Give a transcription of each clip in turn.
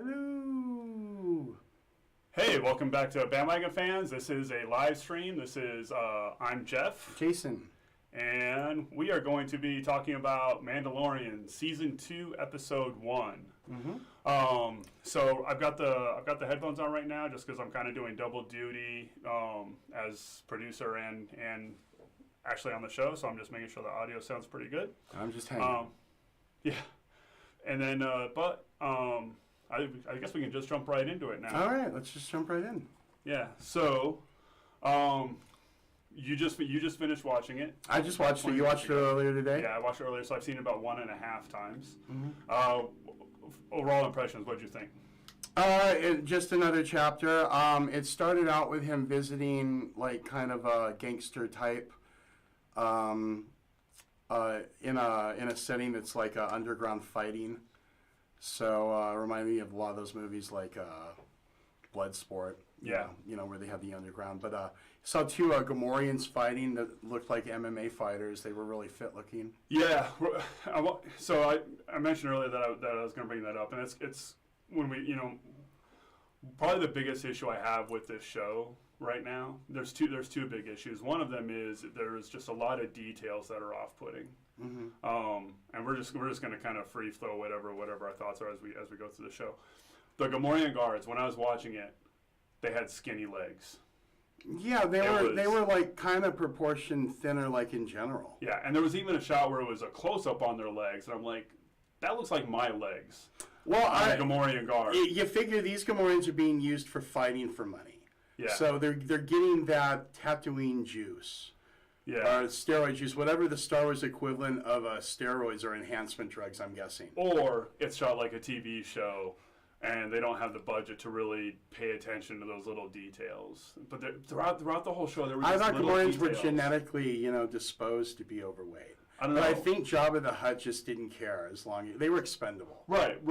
Hello. Hey, welcome back to Bandwagon fans. This is a live stream. I'm Jeff. Jason. And we are going to be talking about Mandalorian Season 2, Episode 1. Mm-hmm. So I've got the headphones on right now just because I'm kind of doing double duty as producer and actually on the show. So I'm just making sure the audio sounds pretty good. I'm just hanging. Yeah. And then, I guess we can just jump right into it now. All right, let's just jump right in. Yeah. So, you just finished watching it. I just watched it. You watched it earlier today? Yeah, I watched it earlier, so I've seen it about 1.5 times. Mm-hmm. Overall impressions, what did you think? Just another chapter. It started out with him visiting, like, kind of a gangster type, in a setting that's like underground fighting. So reminded me of a lot of those movies like Bloodsport. Yeah. You know, where they have the underground. But saw two Gamorreans fighting that looked like MMA fighters. They were really fit looking. Yeah. So I mentioned earlier that I was going to bring that up, and it's when we, probably the biggest issue I have with this show right now. There's two big issues. One of them is there's just a lot of details that are off-putting. Mm-hmm. And we're just going to kind of free flow whatever our thoughts are as we go through the show. The Gamorrean guards, when I was watching it, they had skinny legs. Yeah, they were like kind of proportioned thinner, like in general. Yeah, and there was even a shot where it was a close up on their legs, and I'm like, that looks like my legs. Well, Gamorrean guard. You figure these Gamorreans are being used for fighting for money. Yeah. So they're getting that Tatooine juice. Yeah. Or steroid juice, whatever the Star Wars equivalent of steroids or enhancement drugs, I'm guessing. Or it's shot like a TV show, and they don't have the budget to really pay attention to those little details. But throughout the whole show, there were I thought Gamorreans were details. Genetically, disposed to be overweight. I don't know. But I think Jabba the Hutt just didn't care as long as they were expendable. Right.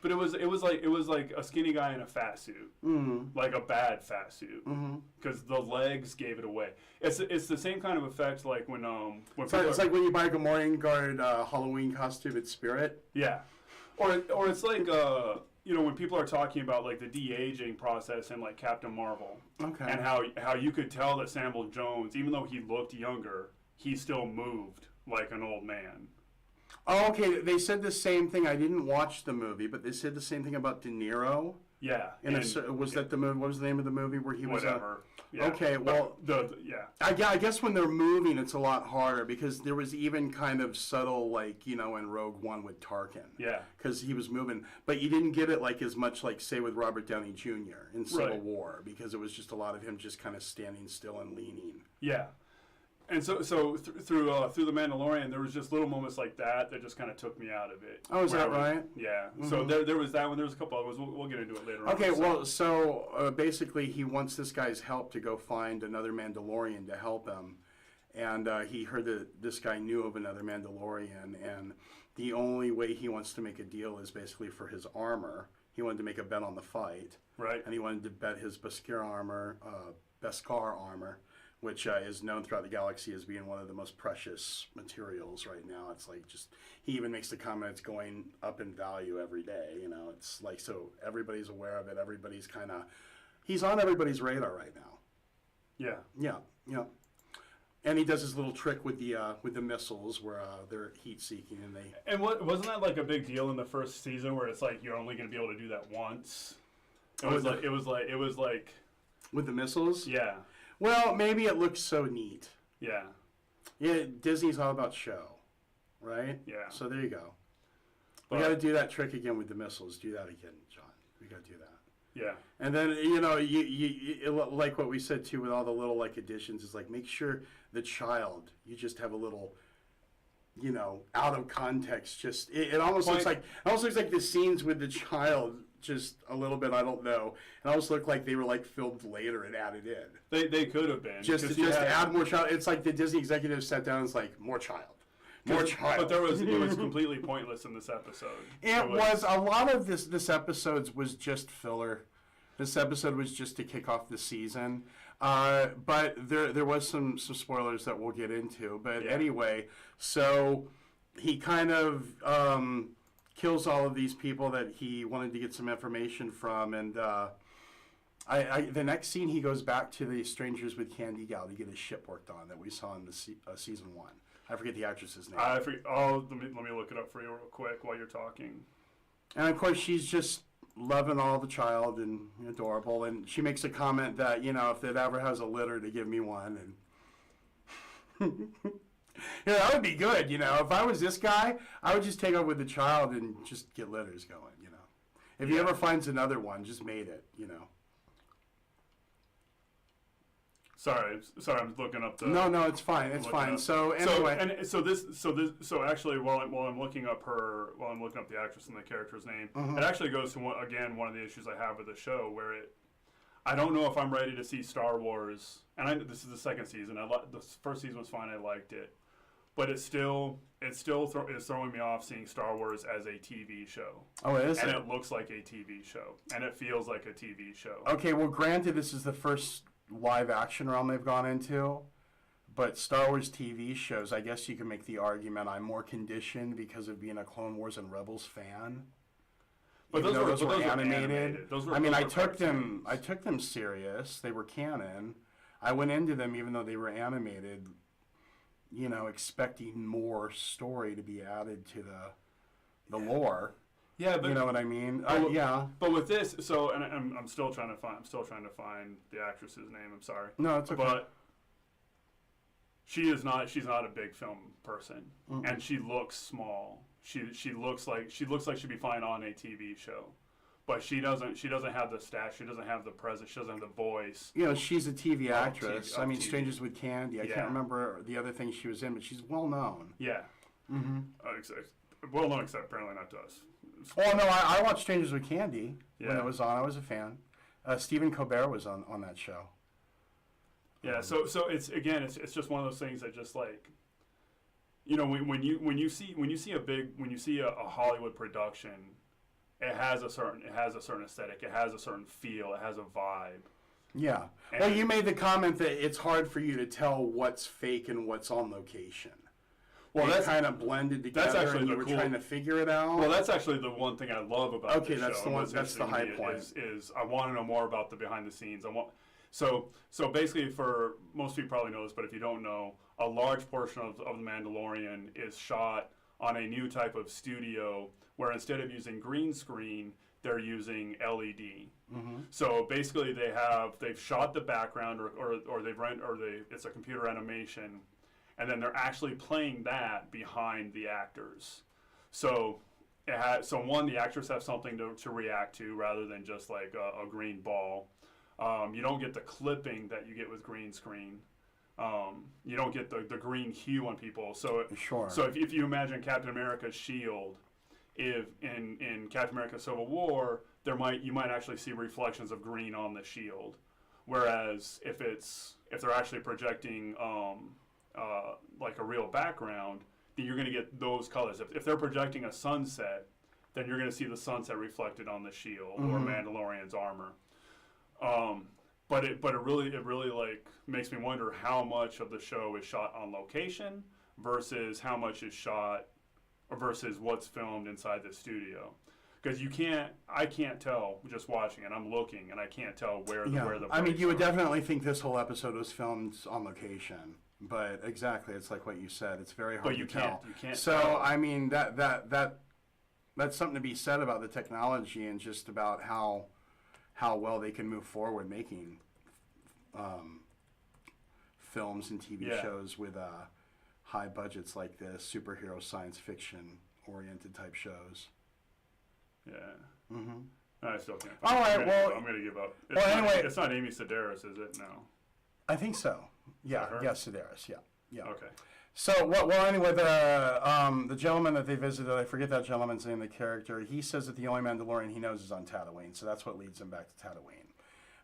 But it was like a skinny guy in a fat suit, like a bad fat suit, because the legs gave it away. It's the same kind of effect like when it's like when you buy a Gamorrean guard Halloween costume at Spirit. Yeah, or it's like when people are talking about like the de-aging process in like Captain Marvel, okay, and how you could tell that Samuel Jones, even though he looked younger, he still moved like an old man. Oh, okay. They said the same thing. I didn't watch the movie, but they said the same thing about De Niro. Yeah. Was that the movie? What was the name of the movie where he was? Whatever. Yeah. Okay. Well, yeah. I guess when they're moving, it's a lot harder because there was even kind of subtle, like in Rogue One with Tarkin. Yeah. Because he was moving, but you didn't get it like as much like say with Robert Downey Jr. in Civil War because it was just a lot of him just kind of standing still and leaning. Yeah. And so through the Mandalorian, there was just little moments like that just kind of took me out of it. Oh, is that right? Yeah. Mm-hmm. So there was that one. There was a couple others. We'll get into it later on. Okay, well, so basically he wants this guy's help to go find another Mandalorian to help him. And he heard that this guy knew of another Mandalorian. And the only way he wants to make a deal is basically for his armor. He wanted to make a bet on the fight. Right. And he wanted to bet his Beskar armor, which is known throughout the galaxy as being one of the most precious materials right now. It's like he even makes the comment it's going up in value every day. It's like, so everybody's aware of it. Everybody's he's on everybody's radar right now. Yeah. Yeah. And he does his little trick with the missiles where they're heat seeking And wasn't that like a big deal in the first season where it's like you're only going to be able to do that once? It was like with the missiles? Yeah. Well, maybe it looks so neat. Yeah. Yeah, Disney's all about show, right? Yeah. So there you go. We got to do that trick again with the missiles. Do that again, John. We got to do that. Yeah. And then, you like what we said, too, with all the little, like, additions, is, like, make sure the child, you just have a little, out of context, just, it almost looks like the scenes with the child, just a little bit, I don't know. It almost looked like they were, like, filmed later and added in. They could have been. Just to add more child. It's like the Disney executives sat down and it's like, more child. More child. But it was completely pointless in this episode. It was a lot of this episode was just filler. This episode was just to kick off the season. But there was some spoilers that we'll get into. But anyway, so he kind of kills all of these people that he wanted to get some information from, and the next scene he goes back to the Strangers with Candy gal to get his ship worked on that we saw in the season 1. I forget the actress's name. Let me look it up for you real quick while you're talking. And of course, she's just loving all the child and adorable, and she makes a comment that if it ever has a litter, to give me one, and that would be good. If I was this guy, I would just take up with the child and just get litters going. If he ever finds another one, just mate it. Sorry, I'm looking up the. No, it's fine. It's fine. So anyway, so actually, while I'm looking up the actress and the character's name, it actually goes to one of the issues I have with the show, where I don't know if I'm ready to see Star Wars, and this is the second season. The first season was fine. I liked it, but it's still is throwing me off seeing Star Wars as a TV show. Oh, it is. And it looks like a TV show, and it feels like a TV show. Okay, well, granted, this is the first live action realm they've gone into, but Star Wars TV shows, I guess you can make the argument I'm more conditioned because of being a Clone Wars and Rebels fan. But those were animated. I took them serious. They were canon. I went into them even though they were animated, expecting more story to be added to the lore. Yeah, but you know what I mean. Yeah. But with this, and I'm still trying to find the actress's name. I'm sorry. No, it's okay. But she's not a big film person, and she looks small. She looks like she'd be fine on a TV show, but she doesn't have the stature. She doesn't have the presence. She doesn't have the voice. She's a TV actress. TV. Strangers with Candy. I can't remember the other thing she was in, but she's well known. Yeah. Mm-hmm. Well known, except apparently not to us. Oh no, I watched Strangers with Candy when it was on. I was a fan. Stephen Colbert was on that show. Yeah, so it's just one of those things that just like, when you see a Hollywood production, it has a certain aesthetic, it has a certain feel, it has a vibe. Yeah. Well, you made the comment that it's hard for you to tell what's fake and what's on location. Well, that's kind of blended together. That's actually and you were trying to figure it out. Well, that's actually the one thing I love about the show. That's the one. That's the high point. Is I want to know more about the behind the scenes. So basically, for most people probably know this, but if you don't know, a large portion of the Mandalorian is shot on a new type of studio where instead of using green screen, they're using LED. Mm-hmm. So basically, they've shot the background or it's a computer animation. And then they're actually playing that behind the actors. So the actors have something to react to rather than just like a green ball. You don't get the clipping that you get with green screen. You don't get the green hue on people. So if you imagine Captain America's shield, if in Captain America Civil War, you might actually see reflections of green on the shield. Whereas if they're actually projecting like a real background, then you're going to get those colors. If they're projecting a sunset, then you're going to see the sunset reflected on the shield or Mandalorian's armor. But it really like makes me wonder how much of the show is shot on location versus how much is shot versus what's filmed inside the studio. Because I can't tell just watching it. I'm looking and I can't tell where the. I mean, you would definitely think this whole episode was filmed on location. But exactly, it's like what you said. It's very hard to tell. You can't. So tell. I mean, that's something to be said about the technology and just about how well they can move forward making films and TV shows with high budgets like this, superhero science fiction oriented type shows. Yeah. Mm-hmm. I still can't. All right. I'm gonna give up. Anyway, it's not Amy Sedaris, is it? No. I think so. Yeah, Sedaris. Yeah. Okay. So, anyway, the gentleman that they visited, I forget that gentleman's name, the character, he says that the only Mandalorian he knows is on Tatooine, so that's what leads him back to Tatooine.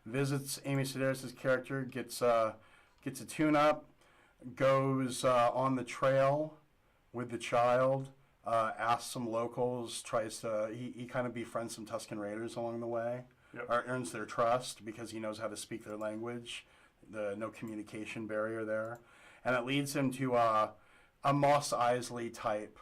Visits Amy Sedaris' character, gets a tune-up, goes on the trail with the child, asks some locals, he kind of befriends some Tusken Raiders along the way, earns their trust because he knows how to speak their language. No communication barrier there, and it leads him to a Mos Eisley type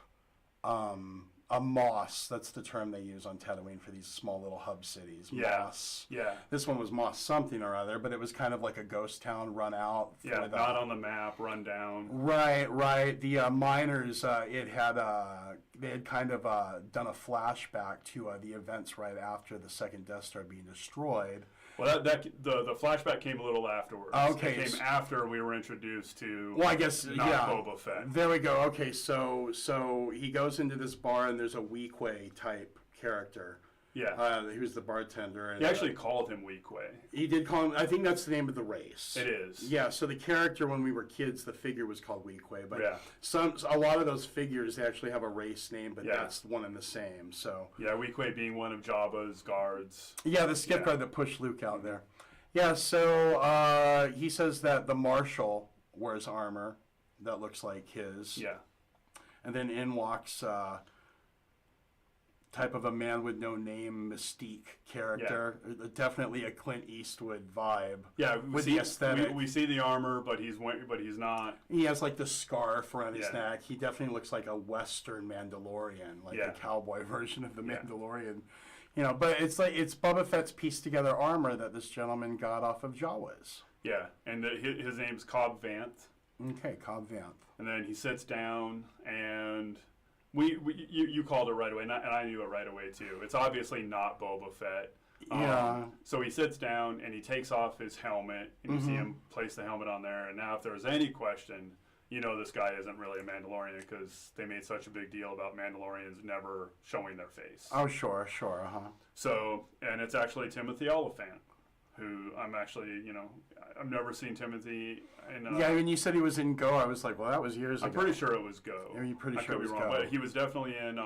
a moss. That's the term they use on Tatooine for these small little hub cities. Yeah. Moss. Yeah. This one was Moss something or other, but it was kind of like a ghost town run out. Yeah, not on the map, run down. Right. The miners, they had kind of done a flashback to the events right after the second Death Star being destroyed. Well, the flashback came a little afterwards. Okay. It came after we were introduced to. Well, I guess yeah. Boba Fett. There we go. Okay, so he goes into this bar and there's a Weequay type character. Yeah. He was the bartender. And, he actually called him Weequay. He did call him. I think that's the name of the race. It is. Yeah. So the character when we were kids, the figure was called Weequay, but yeah. a lot of those figures they actually have a race name, but yeah. that's one and the same. So yeah, Weequay being one of Jabba's guards. Yeah, the skip guard that pushed Luke out there. Yeah. So he says that the marshal wears armor that looks like his. Yeah. And then in walks. Type of a man with no name, mystique character. Yeah. Definitely a Clint Eastwood vibe. Yeah, with the aesthetic. We see the armor, but he's not. He has like the scarf around his neck. He definitely looks like a Western Mandalorian, like the cowboy version of the Mandalorian. You know, but it's Boba Fett's pieced together armor that this gentleman got off of Jawas. Yeah, and his name's Cobb Vanth. Okay, Cobb Vanth. And then he sits down and. You called it right away, and I knew it right away too. It's obviously not Boba Fett. Yeah. So he sits down and he takes off his helmet, and you see him place the helmet on there. And now, if there was any question, this guy isn't really a Mandalorian because they made such a big deal about Mandalorians never showing their face. Oh, sure, So, and it's actually Timothy Oliphant, who I'm actually, I've never seen Timothy. Yeah, when you said he was in Go, I was like, well, that was years ago. I'm pretty sure it was Go. Are you pretty sure it was wrong, Go? But he was definitely in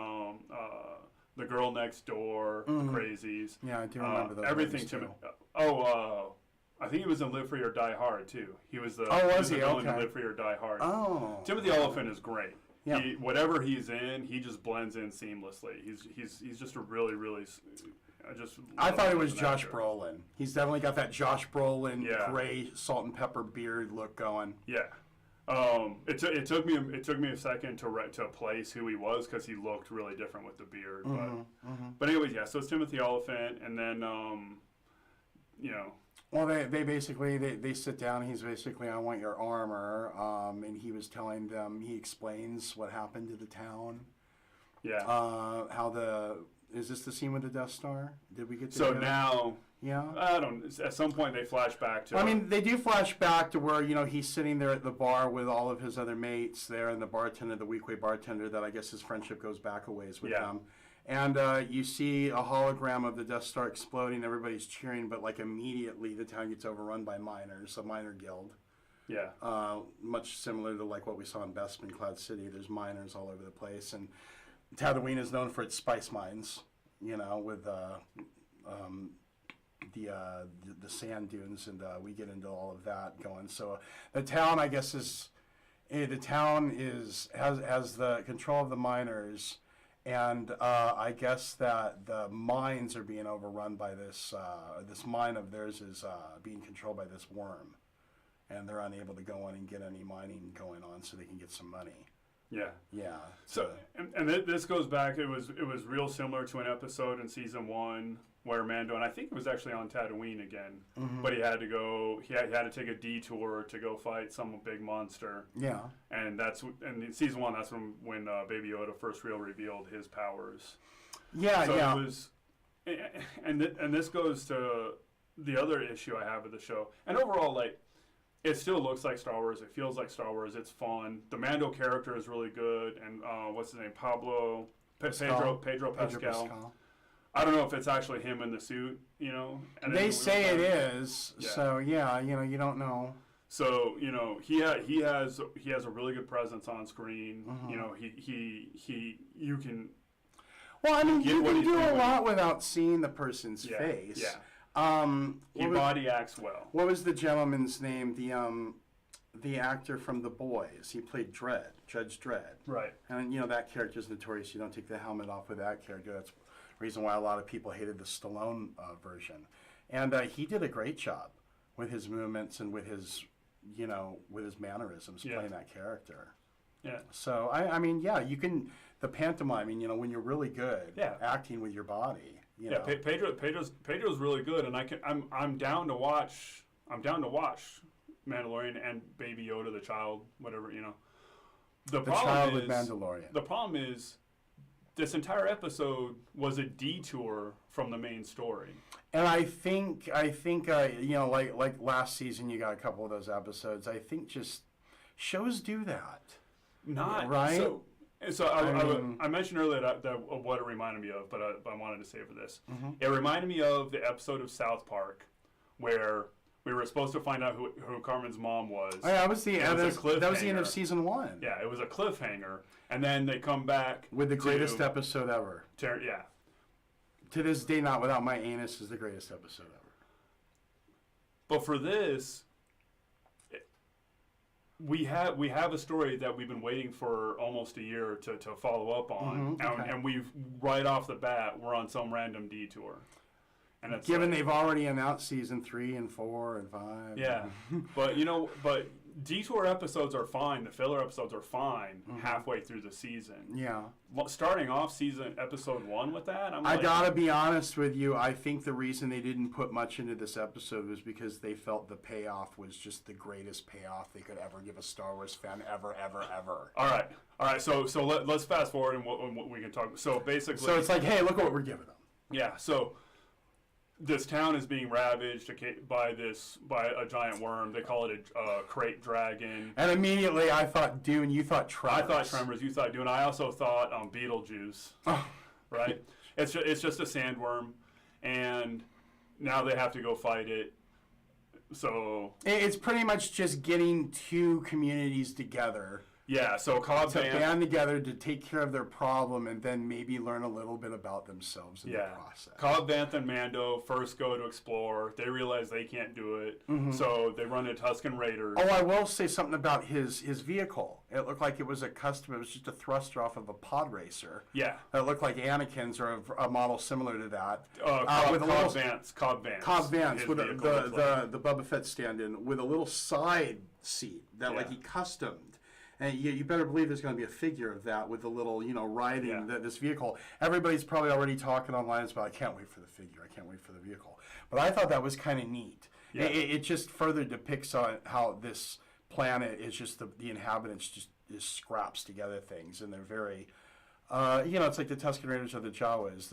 The Girl Next Door, Crazies. Yeah, I do remember those. Everything Timothy. I think he was in Live Free or Die Hard too. He was the. Oh, was he? Villain Okay. in Live Free or Die Hard. Oh. Timothy Oliphant is great. Yeah. Whatever he's in, he just blends in seamlessly. He's just a really I thought it was Josh Brolin. He's definitely got that Josh Brolin gray salt and pepper beard look going. Yeah. It took me a second to place who he was because he looked really different with the beard. But anyways, yeah. So it's Timothy Oliphant, and then Well, they basically they sit down. And he's basically, I want your armor, and he was telling them. He explains what happened to the town. Yeah. Is this the scene with the Death Star? Did we get to So now, yeah. I don't. At some point, they flash back to. I mean, they do flash back to where he's sitting there at the bar with all of his other mates there, and the bartender, the Weequay bartender, that I guess his friendship goes back a ways with them. And you see a hologram of the Death Star exploding. Everybody's cheering, but like immediately the town gets overrun by miners, a miner guild. Yeah. Much similar to like what we saw in Bespin Cloud City. There's miners all over the place, and Tatooine is known for its spice mines, with the sand dunes, and we get into all of that going. So the town, I guess, has the control of the miners, and I guess that the mines are being overrun by this mine of theirs is being controlled by this worm, and they're unable to go in and get any mining going on, so they can get some money. Yeah. Yeah. So, and this goes back. It was real similar to an episode in season 1 where Mando, and I think it was actually on Tatooine again, but he had to go. He had to take a detour to go fight some big monster. Yeah. And in season 1, that's when Baby Yoda first revealed his powers. Yeah. So yeah. it was, and this goes to the other issue I have with the show, and overall, like. It still looks like Star Wars. It feels like Star Wars. It's fun. The Mando character is really good. And what's his name? Pedro Pascal. I don't know if it's actually him in the suit, And they say it is. Yeah. So yeah, you don't know. So he has a really good presence on screen. You can. Well, I mean, you can do a lot without seeing the person's face. Yeah. He body acts well. What was the gentleman's name? The actor from The Boys. He played Dredd, Judge Dredd. Right. And that character's notorious. You don't take the helmet off with that character. That's the reason why a lot of people hated the Stallone version. And he did a great job with his movements and with his mannerisms playing that character. Yeah. So I mean, yeah, you can. the pantomiming, when you're really good Yeah. acting with your body. Yeah, Pedro's really good, and I'm down to watch Mandalorian and Baby Yoda, the child, whatever. The child problem with Mandalorian. The problem is, this entire episode was a detour from the main story. And I think like last season, you got a couple of those episodes. I think just shows do that. Not right. So I mentioned earlier that what it reminded me of, but I wanted to say for this. Mm-hmm. It reminded me of the episode of South Park where we were supposed to find out who Carmen's mom was. Oh, yeah, that was the end cliffhanger. of season 1. Yeah, it was a cliffhanger, and then they come back with the greatest episode ever. Yeah. To this day, Not Without My Anus is the greatest episode ever. But for this, we have a story that we've been waiting for almost a year to follow up on, and we've right off the bat we're on some random detour. And it's given they've already announced season 3 and 4 and 5. Yeah, but detour episodes are fine. The filler episodes are fine halfway through the season. Yeah. Starting off episode 1 with that, I gotta be honest with you. I think the reason they didn't put much into this episode was because they felt the payoff was just the greatest payoff they could ever give a Star Wars fan ever. All right. So let's fast forward and we can talk. So basically, so it's like, hey, look at what we're giving them. Yeah. So this town is being ravaged by a giant worm. They call it a crate dragon. And immediately I thought Dune, you thought Tremors. I thought Tremors, you thought Dune. I also thought Beetlejuice. Oh. Right? It's just a sandworm, and now they have to go fight it. So it's pretty much just getting two communities together. Yeah, so Cobb to band together to take care of their problem and then maybe learn a little bit about themselves in the process. Cobb Vanth and Mando first go to explore. They realize they can't do it, so they run into Tusken Raiders. Oh, I will say something about his vehicle. It looked like it was it was just a thruster off of a pod racer. Yeah. It looked like Anakin's or a model similar to that. Cobb Vanth. Cobb Vanth with the Boba Fett stand-in with a little side seat that like he customed. And you better believe there's going to be a figure of that with the little, riding this vehicle. Everybody's probably already talking online about, I can't wait for the figure. I can't wait for the vehicle. But I thought that was kind of neat. Yeah. It just further depicts on how this planet is just the inhabitants just scraps together things, and they're very, it's like the Tusken Raiders or the Jawas.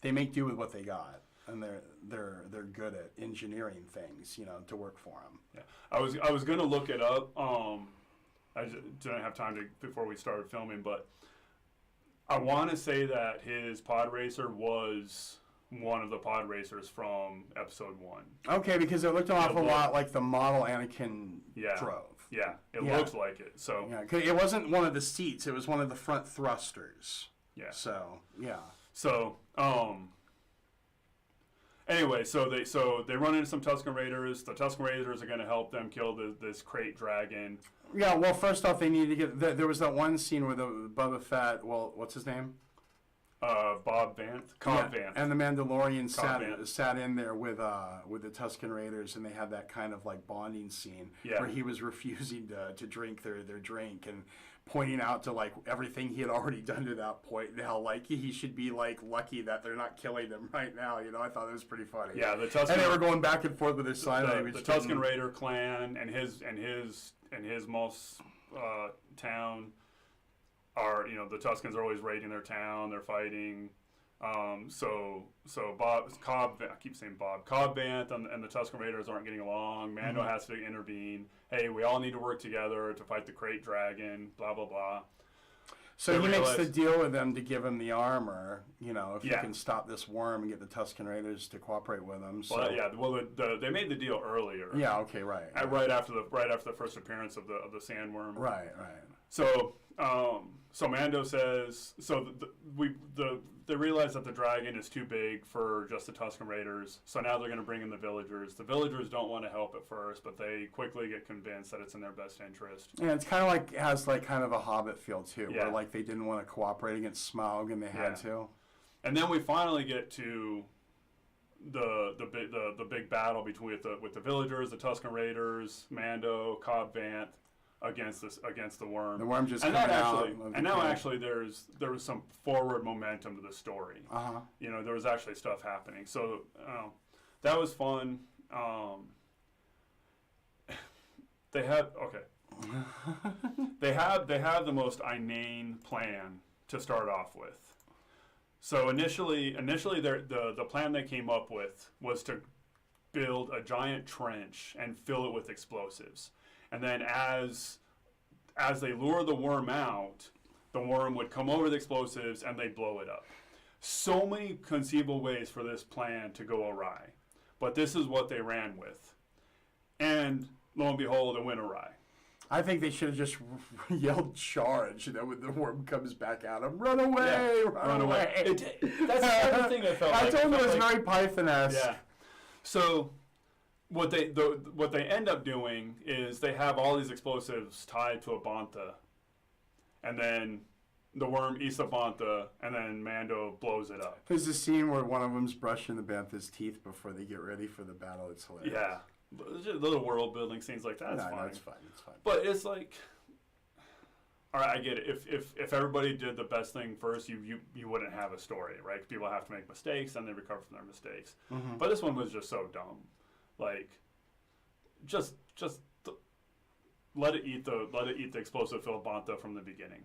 They make do with what they got. And they're good at engineering things, to work for them. Yeah, I was gonna look it up. I just didn't have time before we started filming, but I want to say that his pod racer was one of the pod racers from Episode 1. Okay, because it looked an awful lot like the model Anakin drove. Yeah, it looked like it. So yeah, 'cause it wasn't one of the seats; it was one of the front thrusters. Yeah. So yeah. So Anyway, so they run into some Tusken Raiders. The Tusken Raiders are going to help them kill this crate dragon. Yeah, well, first off, they need to get... There was that one scene where the Boba Fett... Well, what's his name? Bob Vanth. Cobb Vanth. And the Mandalorian sat in there with the Tusken Raiders, and they had that kind of like bonding scene where he was refusing to drink their drink and pointing out to like everything he had already done to that point and how like he should be like lucky that they're not killing him right now. I thought it was pretty funny. Yeah, the Tusken. And they were going back and forth with their sign language. The Tusken Raider clan and his most town are the Tuskens are always raiding their town. They're fighting. So Cobb Vanth and the Tusken Raiders aren't getting along. Mando has to intervene. Hey, we all need to work together to fight the crate dragon. Blah blah blah. So he makes the deal with them to give him the armor. If he can stop this worm and get the Tusken Raiders to cooperate with him. So. They made the deal earlier. Yeah. Okay. Right. Right after the first appearance of the sandworm. Right. So Mando says they realize that the dragon is too big for just the Tusken Raiders, so now they're going to bring in the villagers. The villagers don't want to help at first, but they quickly get convinced that it's in their best interest. Yeah, it's kind of like has like kind of a Hobbit feel too, where like they didn't want to cooperate against Smaug and they had to. And then we finally get to the big battle with the villagers, the Tusken Raiders, Mando, Cobb Vanth. against the worm. The worm just and coming that out. actually, and now actually there was some forward momentum to the story. Uh-huh. You know, there was actually stuff happening. So that was fun. They have they have the most inane plan to start off with. So initially the plan they came up with was to build a giant trench and fill it with explosives. And then as they lure the worm out, the worm would come over the explosives and they'd blow it up. So many conceivable ways for this plan to go awry. But this is what they ran with. And lo and behold, it went awry. I think they should have just yelled charge, and then when the worm comes back at them, run away, run away. That's the other thing I felt like. I told you it was very Python-esque. Yeah. So what they end up doing is they have all these explosives tied to a bantha, and then the worm eats the bantha, and then Mando blows it up. There's a scene where one of them's brushing the bantha's teeth before they get ready for the battle. It's hilarious. Yeah. Just little world building scenes like that. No, it's fine. It's fine. But it's like, all right, I get it. If everybody did the best thing first, you wouldn't have a story, right? People have to make mistakes, and they recover from their mistakes. Mm-hmm. But this one was just so dumb. Like, just let it eat the explosive filled bantha from the beginning.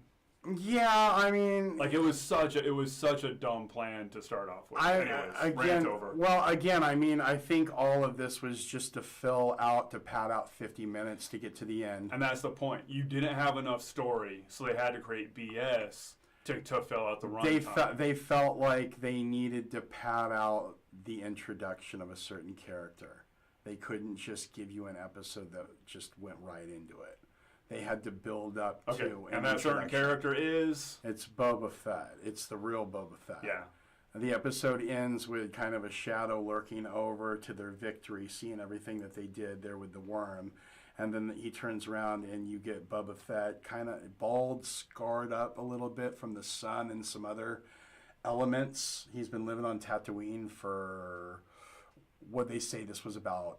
Yeah, I mean, like it was such a dumb plan to start off with. Anyways, rant over. Well, again, I mean, I think all of this was just to pad out 50 minutes to get to the end. And that's the point. You didn't have enough story, so they had to create BS to fill out the runtime. They felt like they needed to pad out the introduction of a certain character. They couldn't just give you an episode that just went right into it. They had to build up to. And that certain character is? It's Boba Fett. It's the real Boba Fett. Yeah. And the episode ends with kind of a shadow lurking over to their victory, seeing everything that they did there with the worm. And then he turns around and you get Boba Fett kind of bald, scarred up a little bit from the sun and some other elements. He's been living on Tatooine for, what they say, this was about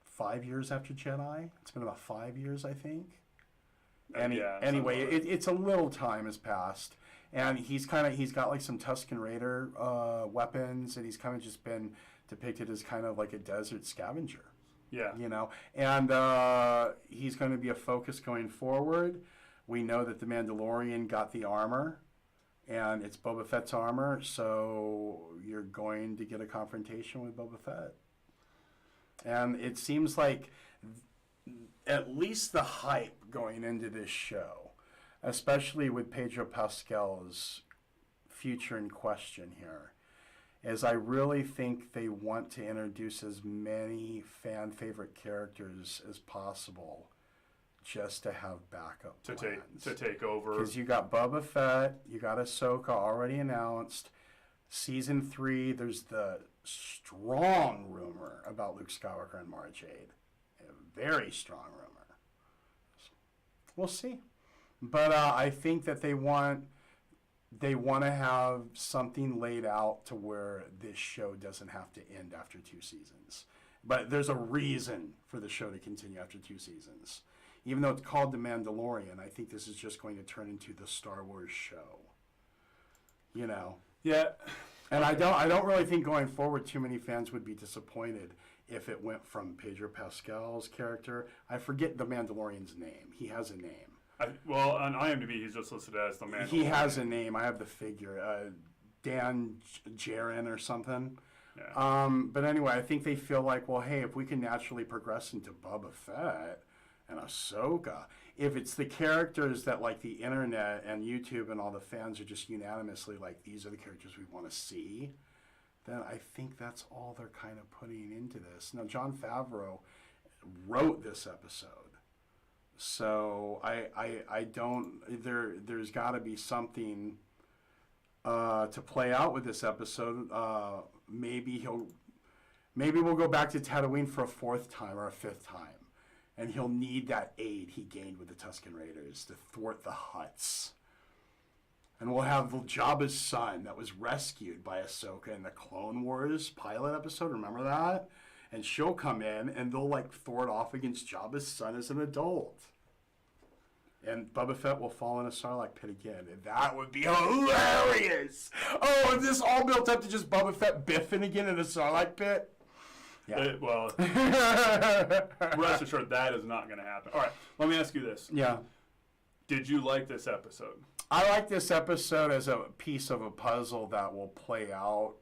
5 years after Jedi. It's been about 5 years, I think. Anyway, it's a little time has passed, and he's got like some Tusken Raider weapons, and he's kind of just been depicted as kind of like a desert scavenger. Yeah. You know, and he's going to be a focus going forward. We know that the Mandalorian got the armor, and it's Boba Fett's armor, so you're going to get a confrontation with Boba Fett. And it seems like at least the hype going into this show, especially with Pedro Pascal's future in question here, is I really think they want to introduce as many fan favorite characters as possible just to have backup plans. To take over. Because you got Boba Fett, you got Ahsoka already announced. Season 3, there's the strong rumor about Luke Skywalker and Mara Jade. A very strong rumor. We'll see. But I think that they want to have something laid out to where this show doesn't have to end after 2 seasons. But there's a reason for the show to continue after 2 seasons. Even though it's called The Mandalorian, I think this is just going to turn into the Star Wars show. You know? Yeah. And I don't really think going forward too many fans would be disappointed if it went from Pedro Pascal's character. I forget the Mandalorian's name. He has a name. Well, on IMDb, he's just listed as the Mandalorian. He has a name. I have the figure. Dan Jaren or something. Yeah. But anyway, I think they feel like, well, hey, if we can naturally progress into Boba Fett and Ahsoka, if it's the characters that like the internet and YouTube and all the fans are just unanimously like, these are the characters we want to see, then I think that's all they're kind of putting into this. Now, Jon Favreau wrote this episode. So I don't, there's got to be something to play out with this episode. Maybe we'll go back to Tatooine for a 4th time or a 5th time. And he'll need that aid he gained with the Tusken Raiders to thwart the Hutts. And we'll have Jabba's son that was rescued by Ahsoka in the Clone Wars pilot episode. Remember that? And she'll come in and they'll like thwart off against Jabba's son as an adult. And Boba Fett will fall in a Sarlacc pit again. And that would be hilarious. Oh, is this all built up to just Boba Fett biffing again in a Sarlacc pit? Yeah. Well, rest assured that is not going to happen. All right, let me ask you this. Yeah. Did you like this episode? I like this episode as a piece of a puzzle that will play out,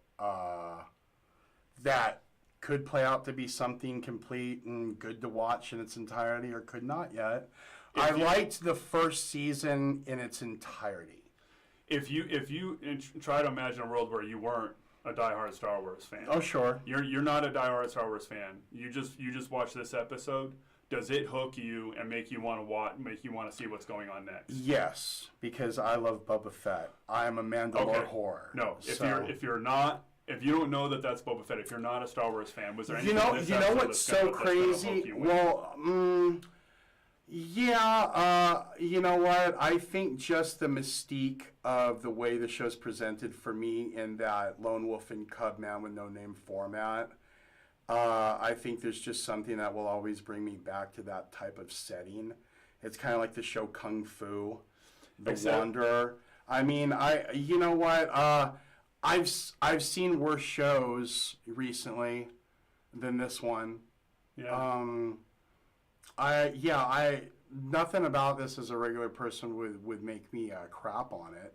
that could play out to be something complete and good to watch in its entirety, or could not yet. I liked the first season in its entirety. If you try to imagine a world where you weren't a diehard Star Wars fan. Oh, sure. You're not a diehard Star Wars fan. You just watch this episode. Does it hook you and make you want to see what's going on next? Yes, because I love Boba Fett. I am a Mandalorian whore. No, if you don't know that that's Boba Fett, if you're not a Star Wars fan, was there anything in this you know what's so crazy? Well, yeah, you know what? I think just the mystique of the way the show's presented for me in that lone wolf and cub man with no name format, I think there's just something that will always bring me back to that type of setting. It's kind of like the show Kung Fu, Wanderer. I mean, you know what? I've seen worse shows recently than this one. Yeah. Nothing about this as a regular person would make me crap on it.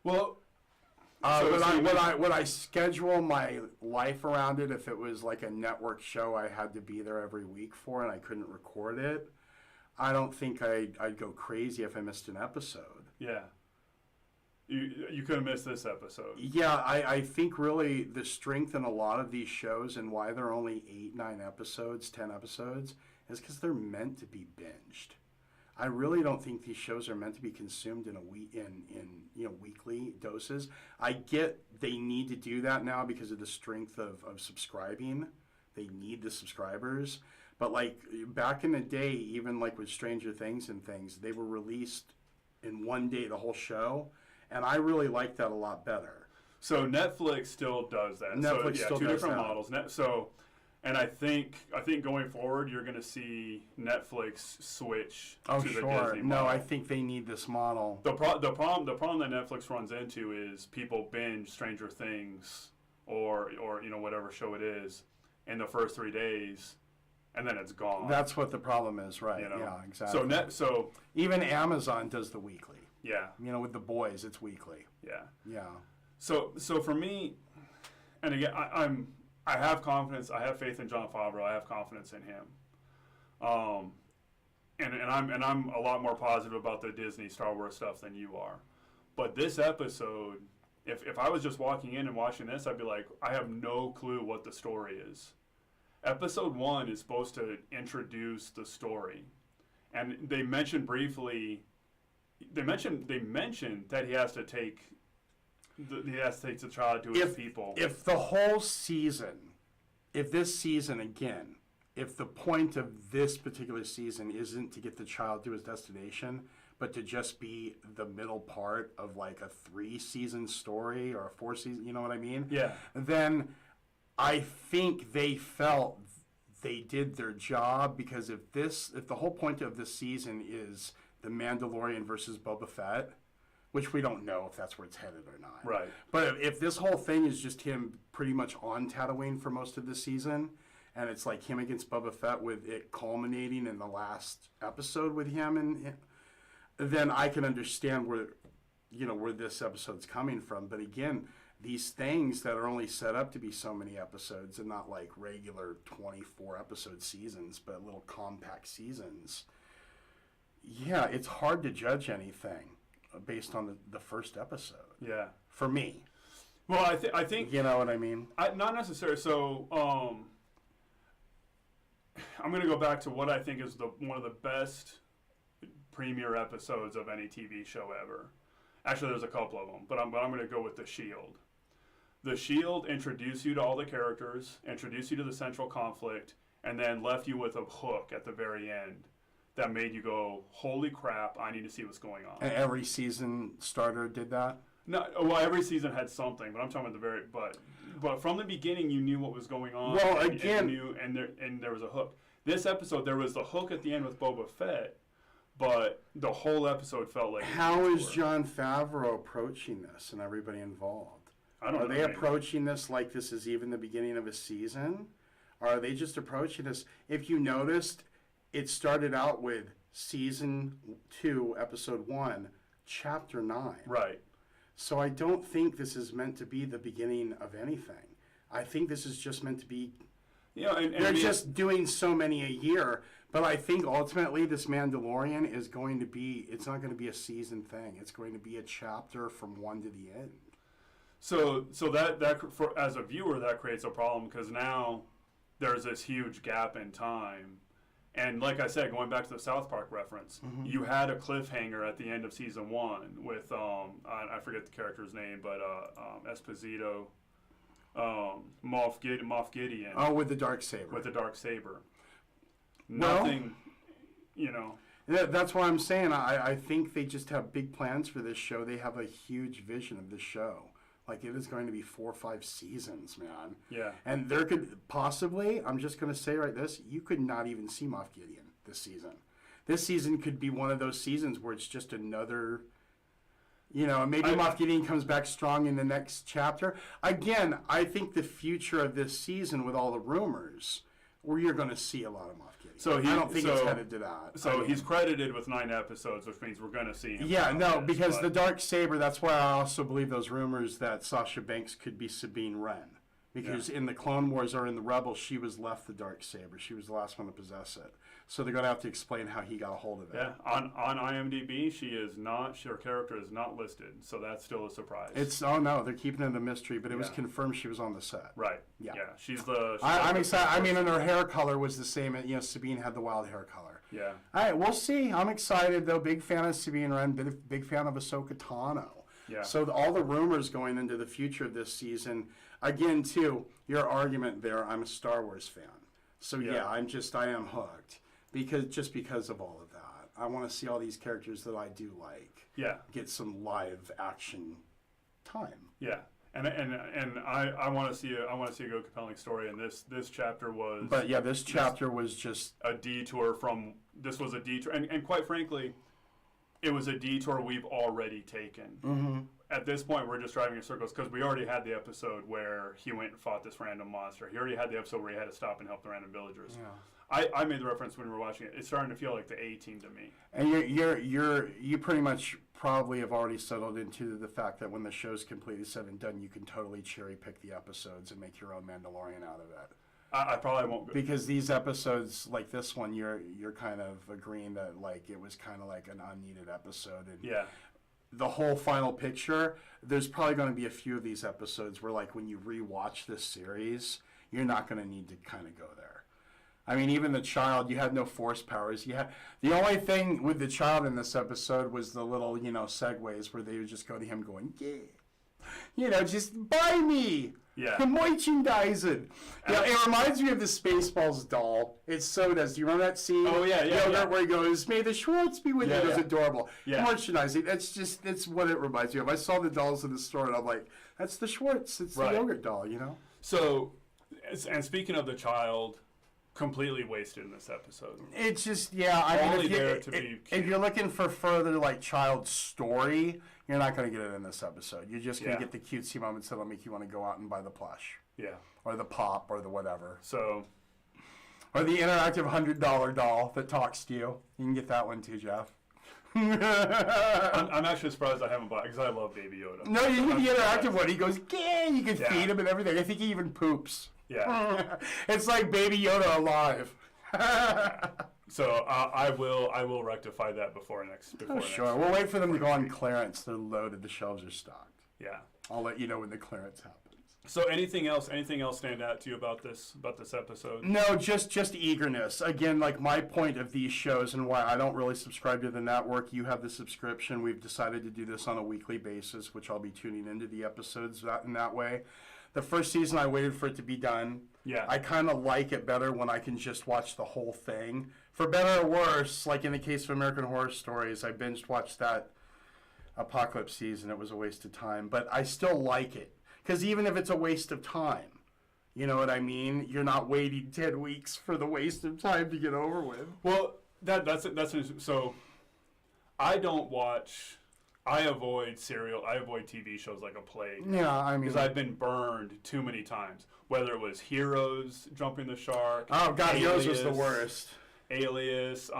Well, would I schedule my life around it if it was like a network show I had to be there every week for and I couldn't record it? I don't think I'd go crazy if I missed an episode. Yeah. You could have missed this episode. Yeah, I think really the strength in a lot of these shows and why they're only 8, 9 episodes, 10 episodes is because they're meant to be binged. I really don't think these shows are meant to be consumed in weekly doses. I get they need to do that now because of the strength of subscribing. They need the subscribers. But like back in the day, even like with Stranger Things and things, they were released in one day, the whole show. And I really like that a lot better. So Netflix still does that. Netflix still two does different that. models. And I think going forward, you're going to see Netflix switch to the Disney model. No, I think they need this model. The problem that Netflix runs into is people binge Stranger Things or whatever show it is in the first 3 days, and then it's gone. That's what the problem is, right? Yeah, exactly. So even Amazon does the weekly. Yeah. With The Boys, it's weekly. Yeah. Yeah. So for me, and again, I have confidence. I have faith in Jon Favreau. I have confidence in him. And I'm a lot more positive about the Disney Star Wars stuff than you are. But this episode, if I was just walking in and watching this, I'd be like, I have no clue what the story is. Episode 1 is supposed to introduce the story, and they mentioned briefly. They mentioned that he has to take the child to his people. If the whole season, if the point of this particular season isn't to get the child to his destination, but to just be the middle part of like a 3-season story or a 4-season, you know what I mean? Yeah. Then I think they felt they did their job, because if the whole point of this season is the Mandalorian versus Boba Fett, which we don't know if that's where it's headed or not. Right. But if this whole thing is just him pretty much on Tatooine for most of the season, and it's like him against Boba Fett with it culminating in the last episode with him, and then I can understand where this episode's coming from. But again, these things that are only set up to be so many episodes and not like regular 24 episode seasons, but little compact seasons. Yeah, it's hard to judge anything based on the first episode. Yeah. For me. Well, I think... You know what I mean? Not necessarily. So, I'm going to go back to what I think is one of the best premiere episodes of any TV show ever. Actually, there's a couple of them, but I'm going to go with The Shield. The Shield introduced you to all the characters, introduced you to the central conflict, and then left you with a hook at the very end that made you go, holy crap, I need to see what's going on. And every season starter did that? No, well, every season had something, but I'm talking about but from the beginning you knew what was going on. Well, and there was a hook. This episode, there was the hook at the end with Boba Fett, but the whole episode felt like How is Jon Favreau approaching this and everybody involved? I don't know. Are they approaching this like this is even the beginning of a season? Or are they just approaching this? If you noticed, it started out with season 2, episode 1, chapter 9. Right. So I don't think this is meant to be the beginning of anything. I think this is just meant to be. They're just doing so many a year. But I think ultimately this Mandalorian is going to be. It's not going to be a season thing. It's going to be a chapter from 1 to the end. So that for as a viewer that creates a problem because now there's this huge gap in time. And like I said, going back to the South Park reference, you had a cliffhanger at the end of season 1 with I forget the character's name, but Esposito, Moff Gideon. Oh, with the Darksaber. With the Darksaber. Nothing, That's what I'm saying. I think they just have big plans for this show. They have a huge vision of this show. Like, it is going to be 4 or 5 seasons, man. Yeah. And there could possibly, I'm just going to say right this, you could not even see Moff Gideon this season. This season could be one of those seasons where it's just another, maybe Moff Gideon comes back strong in the next chapter. Again, I think the future of this season with all the rumors, where you're going to see a lot of Moff Gideon. So I don't think it's headed to that. So he's credited with 9 episodes, which means we're going to see him. Yeah, no, because the Darksaber, that's why I also believe those rumors that Sasha Banks could be Sabine Wren. Because in the Clone Wars or in the Rebels, she was left the Darksaber. She was the last one to possess it. So they're going to have to explain how he got a hold of it. Yeah, on IMDb, her character is not listed, so that's still a surprise. No, they're keeping it a mystery, but it was confirmed she was on the set. Right. Yeah. I'm excited. I mean, and her hair color was the same. Sabine had the wild hair color. Yeah. All right, we'll see. I'm excited, though. Big fan of Sabine Wren, big fan of Ahsoka Tano. Yeah. So all the rumors going into the future of this season, again, too, your argument there, I'm a Star Wars fan. So, I am hooked. Because of all of that. I want to see all these characters that I do like. Yeah. Get some live action time. Yeah. And I want to see a good compelling story, and this chapter was. But this chapter was just a detour from. This was a detour, and quite frankly, it was a detour we've already taken. Mm-hmm. At this point, we're just driving in circles because we already had the episode where he went and fought this random monster. He already had the episode where he had to stop and help the random villagers. Yeah. I made the reference when we were watching it. It's starting to feel like the A-Team to me. And you pretty much probably have already settled into the fact that when the show's completely said and done, you can totally cherry pick the episodes and make your own Mandalorian out of it. I probably won't. Because these episodes, like this one, you're kind of agreeing that it was kind of like an unneeded episode. And the whole final picture, there's probably going to be a few of these episodes where when you rewatch this series, you're not going to need to kind of go there. I mean, even the child, you had no force powers. The only thing with the child in this episode was the little, segues where they would just go to him going, just buy me. Yeah. Merchandising. It reminds me of the Spaceballs doll. It so does. Do you remember that scene? Oh, yeah. Where he goes, may the Schwartz be with you. It was adorable. Yeah. Merchandising. That's what it reminds me of. I saw the dolls in the store, and I'm like, that's the Schwartz. It's the yogurt doll, So, and speaking of the child, completely wasted in this episode. It's just, if you're looking for further, child story, you're not going to get it in this episode. You're just going to get the cutesy moments that'll make you want to go out and buy the plush. Yeah. Or the pop, or the whatever. So. Or the interactive $100 doll that talks to you. You can get that one too, Jeff. I'm actually surprised I haven't bought it, because I love Baby Yoda. No, you get the interactive one. He goes, you can feed him and everything. I think he even poops. Yeah. It's like Baby Yoda alive. So I will rectify that before next. Sure. We'll wait for them to go on clearance. They're loaded. The shelves are stocked. Yeah. I'll let you know when the clearance happens. So anything else stand out to you about this episode? No, just eagerness. Again, my point of these shows and why I don't really subscribe to the network. You have the subscription. We've decided to do this on a weekly basis, which I'll be tuning into the episodes in that way. The first season, I waited for it to be done. Yeah. I kind of like it better when I can just watch the whole thing. For better or worse, like in the case of American Horror Stories, I binge watched that Apocalypse season. It was a waste of time. But I still like it. Because even if it's a waste of time, you know what I mean? You're not waiting 10 weeks for the waste of time to get over with. Well, that's so I don't watch. I avoid TV shows like a plague. Yeah, I mean, because I've been burned too many times. Whether it was Heroes, Jumping the Shark. oh god, Alias, Heroes was the worst. Alias.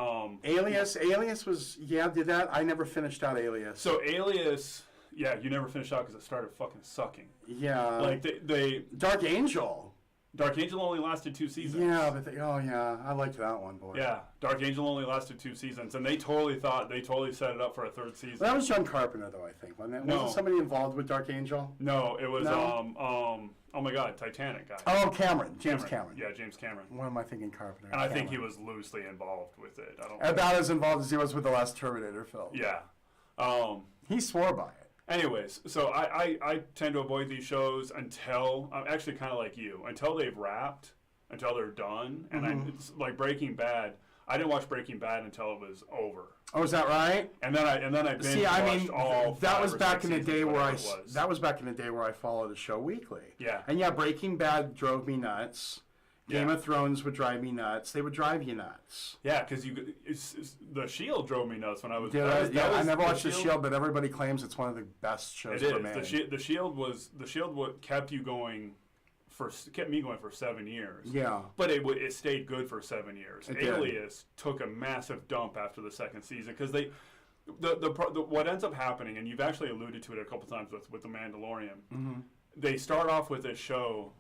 Alias was did that? I never finished out Alias. So Alias, yeah, you never finished out because it started fucking sucking. Yeah, like they Dark Angel. Dark Angel only lasted 2 seasons. Yeah, but I liked that one, boy. Yeah, Dark Angel only lasted 2 seasons, and they totally set it up for a 3rd season. Well, that was John Carpenter, though, I think, wasn't it? No. Wasn't somebody involved with Dark Angel? No, it was No? oh my god, Titanic guy. Oh, James Cameron. Yeah, James Cameron. What am I thinking, Carpenter? And I think he was loosely involved with it. I don't. About as involved as he was with the last Terminator film. Yeah. He swore by it. Anyways, so I tend to avoid these shows until I'm actually kind of like you, until they've wrapped. Until they're done, and it's like Breaking Bad. I didn't watch Breaking Bad until it was over. Oh, is that right? And then I watched all. That was back in the day where that was back in the day where I followed the show weekly. Yeah. And yeah, Breaking Bad drove me nuts. Game of Thrones would drive me nuts. They would drive you nuts. Yeah, because The Shield drove me nuts when I was. I never watched The Shield, but everybody claims it's one of the best shows ever made. The Shield what kept you going. Kept me going for 7 years. Yeah, but it stayed good for 7 years. Alias took a massive dump after the 2nd season because what ends up happening, and you've actually alluded to it a couple times with the Mandalorian. Mm-hmm. They start off with this show,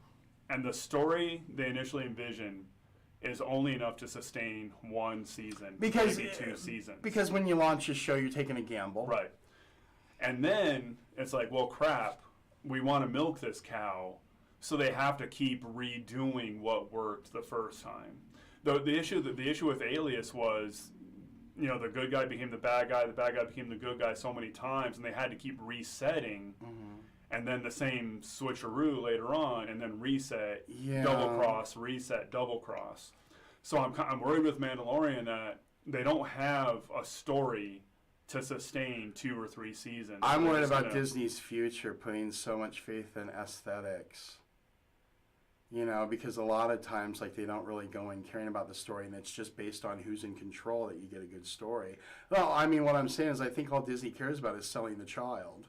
and the story they initially envisioned is only enough to sustain 1 season, maybe 2 seasons. Because when you launch a show, you're taking a gamble, right? And then it's like, well, crap, we want to milk this cow. So they have to keep redoing what worked the first time. The issue with Alias was, the good guy became the bad guy became the good guy so many times, and they had to keep resetting, and then the same switcheroo later on, and then reset, double cross, reset, double cross. So I'm worried with Mandalorian that they don't have a story to sustain 2 or 3 seasons. I'm worried about Disney's future putting so much faith in aesthetics. Because a lot of times, like, they don't really go in caring about the story, and it's just based on who's in control that you get a good story. Well, I mean, what I'm saying is I think all Disney cares about is selling the child.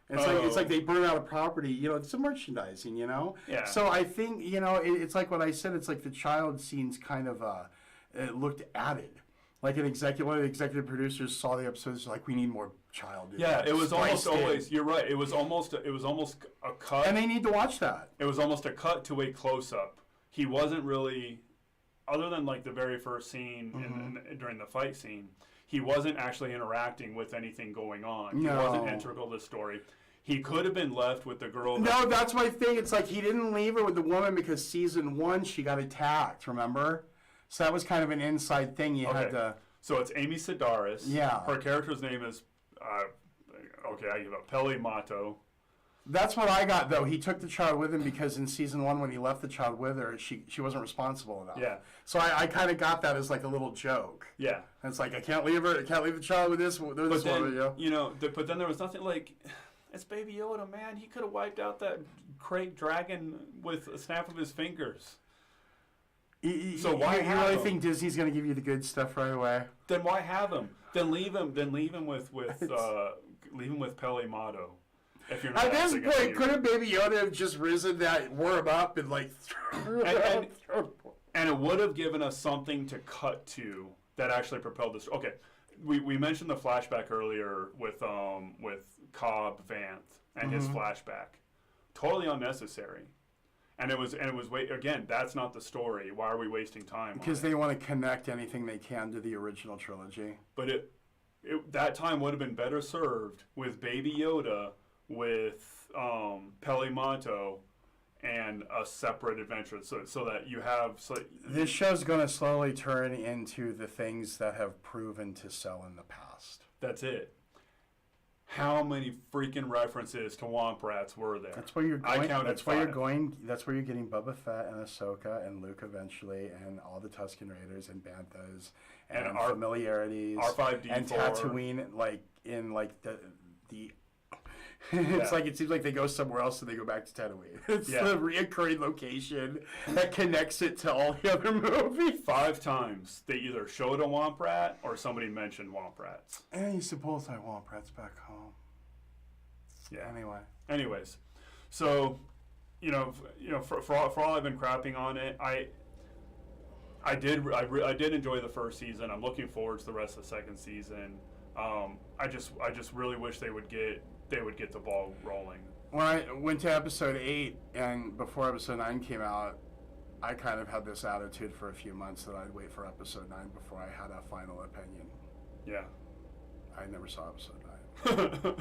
It's like they burn out a property, it's a merchandising, Yeah. So I think, it's like what I said, it's like the child scenes kind of it looked added. Like one of the executive producers saw the episodes, like, we need more child. Yeah, it was almost always. You're right. It was almost a cut. And they need to watch that. It was almost a cut to a close up. He wasn't really, other than like the very first scene during the fight scene, he wasn't actually interacting with anything going on. He wasn't integral to the story. He could have been left with the girl. No, that's my thing. It's like he didn't leave her with the woman because season 1 she got attacked. Remember? So that was kind of an inside thing. You had to. So it's Amy Sedaris. Yeah. Her character's name is, I give up, Peli Motto. That's what I got, though. He took the child with him because in season 1, when he left the child with her, she wasn't responsible enough. Yeah. So I kind of got that as like a little joke. Yeah. And it's like, I can't leave her. I can't leave the child with this But then there was nothing like, it's Baby Yoda, man. He could have wiped out that crate dragon with a snap of his fingers. So why you really think Disney's going to give you the good stuff right away? Then why have him? Then leave him with Peli Motto. If you're not at this point, couldn't Baby Yoda have just risen that, warm up, and like, and it would have given us something to cut to that actually propelled this. Okay, we mentioned the flashback earlier with Cobb Vanth and his flashback, totally unnecessary. And it was again, that's not the story. Why are we wasting time? Because they want to connect anything they can to the original trilogy. But that time would have been better served with Baby Yoda, with Peli Motto, and a separate adventure. So that you have. This show's going to slowly turn into the things that have proven to sell in the past. That's it. How many freaking references to Womp Rats were there? That's where you're going. I counted That's 5. where you're going. That's where you're getting Boba Fett and Ahsoka and Luke eventually, and all the Tusken Raiders and Banthas and our familiarities R5D4 and Tatooine, like in like the It's like it seems like they go somewhere else and they go back to Tatooine. It's the reoccurring location that connects it to all the other movies. 5 times they either showed a Womp Rat or somebody mentioned Womp Rats. And I used to both have Womp Rats back home. Yeah. Anyways, so for all I've been crapping on it, I did enjoy the first season. I'm looking forward to the rest of the second season. I just really wish they would get the ball rolling. When I went to episode 8 and before episode 9 came out, I kind of had this attitude for a few months that I'd wait for episode 9 before I had a final opinion. Yeah. I never saw episode 9.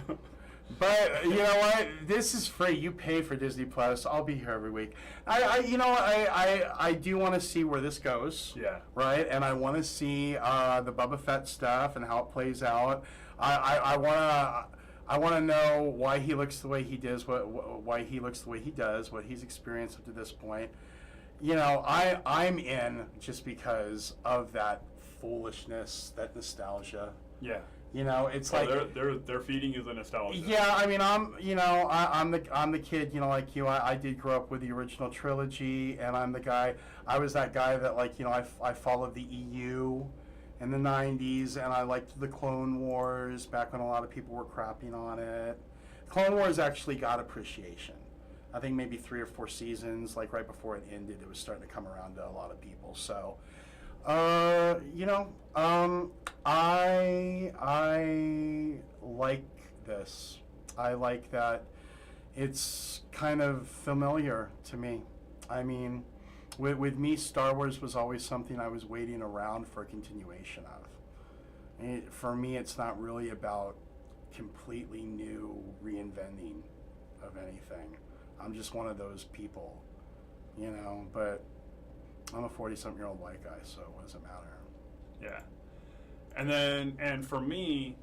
But you know what? This is free. You pay for Disney Plus. I'll be here every week. I do want to see where this goes. Yeah. Right, and I want to see the Boba Fett stuff and how it plays out. I want to know why he looks the way he does. Why he looks the way he does. What he's experienced up to this point. I'm in just because of that foolishness, that nostalgia. Yeah. It's like they're feeding you the nostalgia. Yeah, I mean, I'm the kid, like you. I did grow up with the original trilogy, and I'm the guy. I was that guy that I followed the EU in the '90s, and I liked the Clone Wars back when a lot of people were crapping on it. Clone Wars actually got appreciation. I think maybe 3 or 4 seasons, like right before it ended, it was starting to come around to a lot of people. So. I like this. I like that it's kind of familiar to me. I mean, with me, Star Wars was always something I was waiting around for a continuation of. For me, it's not really about completely new reinventing of anything. I'm just one of those people, but I'm a 40-something-year-old white guy, so what does it matter? Yeah. And for me,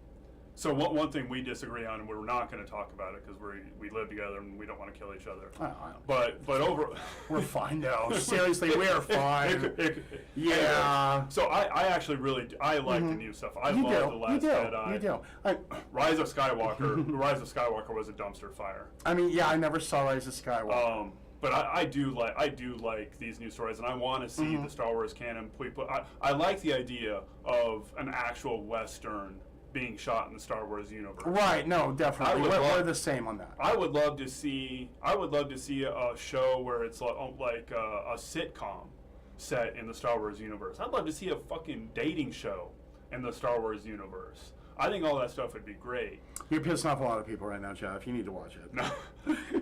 so one thing we disagree on, and we're not going to talk about it because we live together and we don't want to kill each other. But over, we're fine now. Seriously, we are fine. Yeah. So I actually I like the new stuff. I love the Last Jedi. You do. Rise of Skywalker was a dumpster fire. I mean, yeah, I never saw Rise of Skywalker. But I do like these new stories, and I want to see the Star Wars canon. I like the idea of an actual Western being shot in the Star Wars universe. Right? No, definitely. We're the same on that. I would love to see a show where it's like a sitcom set in the Star Wars universe. I'd love to see a fucking dating show in the Star Wars universe. I think all that stuff would be great. You're pissing off a lot of people right now, Jeff. You need to watch it.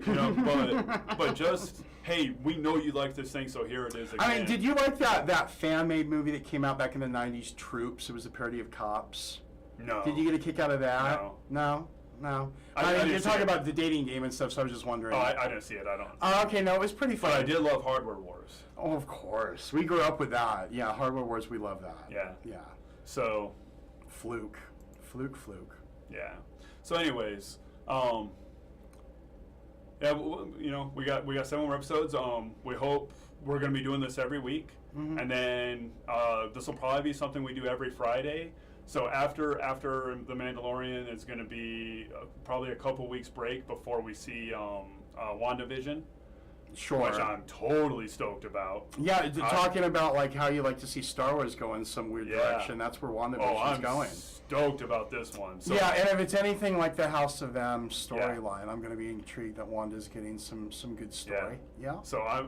No, but just, hey, we know you like this thing, so here it is again. I mean, did you like that fan-made movie that came out back in the 90s, Troops? It was a parody of Cops. No. Did you get a kick out of that? No. I mean, you're talking about the dating game and stuff, so I was just wondering. Oh, I didn't see it. I don't. Oh, okay, no, it was pretty fun. But I did love Hardware Wars. Oh, of course. We grew up with that. Yeah, Hardware Wars, we love that. Yeah. So. Fluke. Yeah. So, anyways, we got 7 more episodes. We hope we're going to be doing this every week, and then this will probably be something we do every Friday. So after The Mandalorian, it's going to be probably a couple weeks break before we see WandaVision. Sure. Which I'm totally stoked about. Yeah, talking about like how you like to see Star Wars go in some weird direction. That's where WandaVision's going. Stoked about this one. So, yeah, and if it's anything like the House of M storyline, I'm going to be intrigued that Wanda's getting some good story. Yeah. So I'm,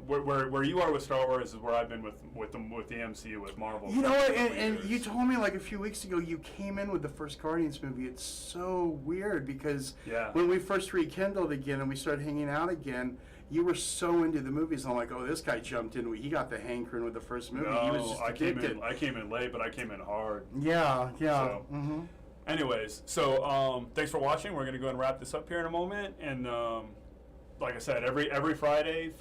where you are with Star Wars is where I've been with the MCU with Marvel. You know what? And you told me like a few weeks ago you came in with the first Guardians movie. It's so weird because when we first rekindled again and we started hanging out again, you were so into the movies. And I'm like, oh, this guy jumped in. He got the hankering with the first movie. No, he was just addicted. I came in late, but I came in hard. Yeah. So, anyways, thanks for watching. We're going to go and wrap this up here in a moment. And like I said, every Friday,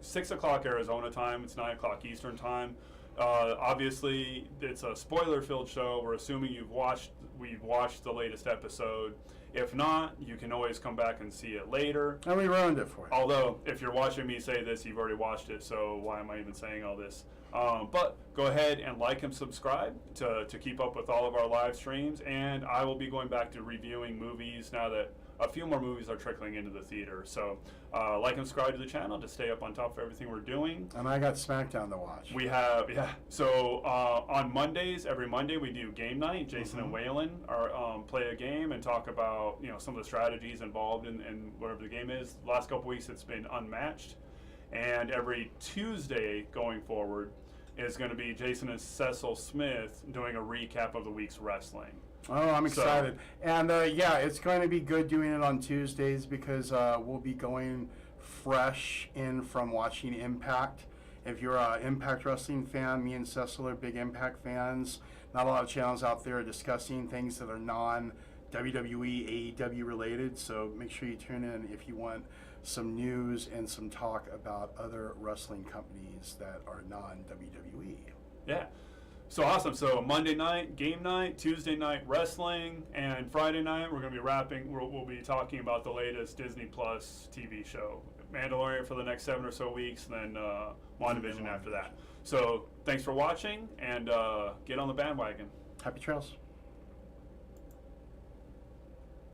6 o'clock Arizona time. It's 9 o'clock Eastern time. Obviously, it's a spoiler-filled show. We're assuming we've watched the latest episode. If not, you can always come back and see it later. And we ruined it for you. Although, if you're watching me say this, you've already watched it, so why am I even saying all this? But go ahead and like and subscribe to keep up with all of our live streams. And I will be going back to reviewing movies now that a few more movies are trickling into the theater. So like and subscribe to the channel to stay up on top of everything we're doing. And I got SmackDown to watch. We have, yeah. So on Mondays, every Monday we do game night. Jason and Waylon are play a game and talk about some of the strategies involved in whatever the game is. The last couple weeks it's been unmatched. And every Tuesday going forward is going to be Jason and Cecil Smith doing a recap of the week's wrestling. Oh, I'm excited. And yeah, it's going to be good doing it on Tuesdays because we'll be going fresh in from watching Impact. If you're an Impact Wrestling fan, me and Cecil are big Impact fans. Not a lot of channels out there discussing things that are non-WWE, AEW related, so make sure you tune in if you want some news and some talk about other wrestling companies that are non-WWE. Yeah. So awesome. So Monday night, game night, Tuesday night, wrestling, and Friday night, we're going to be we'll be talking about the latest Disney Plus TV show, Mandalorian for the next 7 or so weeks, and then WandaVision after that. So thanks for watching, and get on the bandwagon. Happy trails.